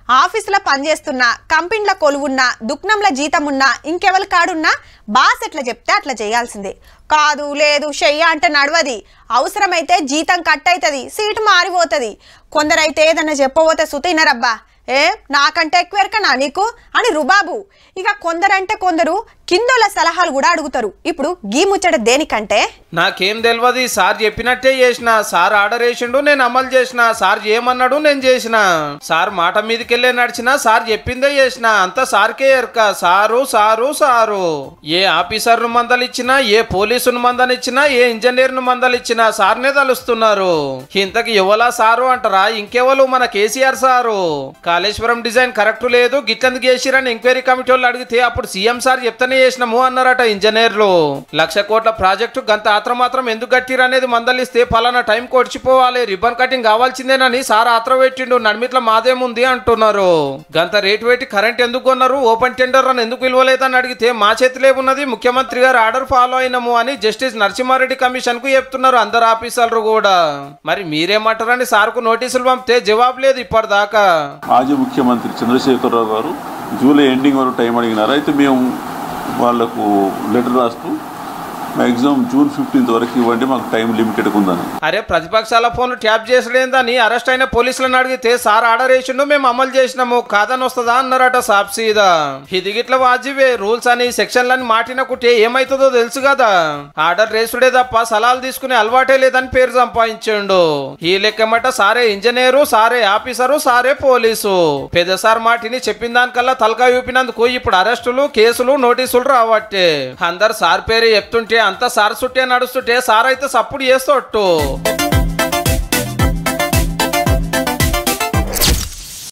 ఆఫీసులో పనిచేస్తున్నా, కంపెనీల కొలువున్నా, దుక్నంల జీతం ఉన్నా, ఇంకెవరి కాడున్నా బాస్ ఎట్లా చెప్తే అట్లా చేయాల్సిందే. కాదు లేదు చెయ్య అంటే నడవది. అవసరమైతే జీతం కట్ అవుతుంది, సీటు మారిపోతుంది. కొందరైతే ఏదన్నా చెప్పబోతే సుతినరబ్బా, నాకంటే ఎక్కువ ఎరకనా నీకు అని రుబాబు. ఇక కొందరంటే కొందరు కిందోళ్ళ సలహాలు కూడా అడుగుతారు. ఇప్పుడు గీ ముచ్చట దేనికంటే, నాకేం తెలియదు, సార్ చెప్పినట్టే చేసిన, సార్ ఆర్డర్ వేసిండు నేను అమలు చేసిన, సార్ ఏమన్నాడు నేను చేసిన, సార్ మాట మీదకెళ్ళే నడిచిన, సార్ చెప్పిందే చేసిన, అంత సార్కే ఎరక. సారు సారు సారు ఏ ఆఫీసర్ను మందలిచ్చినా, ఏ పోలీసును మందలిచ్చినా, ఏ ఇంజనీర్ను మందలిచ్చినా సార్నే తలుస్తున్నారు. ఇంతకి ఎవలా సారు అంటారా? ఇంకెవరు, మన KCR sir. Kaleshwaram design correct లేదు, గిట్లందుకు చేసిరని ఎంక్వైరీ కమిటీ వాళ్ళు అడిగితే అప్పుడు సీఎం సార్ చెప్తానే చేసినాము అన్నారట ఇంజనీర్లు. 1,00,000 కోట్ల ప్రాజెక్టు గంత ఆత్రమాత్రం ఎందుకు కట్టిరు అనేది మందలిస్తే పలానా టైం కొడిచిపోవాలి, రిబ్బన్ కటింగ్ కావాల్సిందేనని సార్ ఆత్ర పెట్టిండు, నడిమిట్ల మాదేముంది అంటున్నారు. గంత రేటు పెట్టి కరెంట్ ఎందుకు కొన్నారు, ఓపెన్ టెండర్ అని ఎందుకు పిలవలేదని అడిగితే మా చేతిలో ఉన్నది, ముఖ్యమంత్రి గారు ఆర్డర్ ఫాలో అయినాము అని జస్టిస్ నరసింహారెడ్డి కమిషన్ కు చెప్తున్నారు అందరు ఆఫీసర్లు కూడా. మరి మీరేమంటారని సార్కు నోటీసులు పంపితే జవాబు లేదు ఇప్పటిదాకా. మాజీ ముఖ్యమంత్రి చంద్రశేఖరరావు గారు జూలై ఎండింగ్ వరకు టైం అడిగినారు. అయితే మేము వాళ్లకు లెటర్ రాస్తూ మాక్సిమం జూన్ 15 వరకు ఇవ్వండి, మాకు టైం లిమిటెడ్ ఉందని. అరే ప్రతిపక్షాల ఫోన్ ట్యాప్ చేసలేదని అరెస్ట్ అయిన పోలీసులను అడిగితే సార్ ఆర్డర్ వేసిండు, మేము అమలు చేసినాము, కాదని వస్తుందా అన్నారట సాప్సీదా. ఇది గిట్ల వాజివే రూల్స్ అని సెక్షన్లని మాటినకుంటే ఏమైతుందో తెలుసు కదా. ఆర్డర్ రేసుడే తప్ప సలాలు తీసుకునే అలవాటే లేదని పేరు సంపాదించిండు. ఈ లెక్కమట సారే ఇంజనీరు, సారే ఆఫీసరు, సారే పోలీసు. పెద్ద సార్ మాటిని చెప్పిన దానికల్లా తలకా ఊపినందుకు ఇప్పుడు అరెస్టులు, కేసులు, నోటీసులు రావట్టే. అందరు సార్ పేరే చెప్తుంటే అంత సార్ చుట్టే నడుస్తుంటే సార్ అయితే సప్పుడు చేస్తూ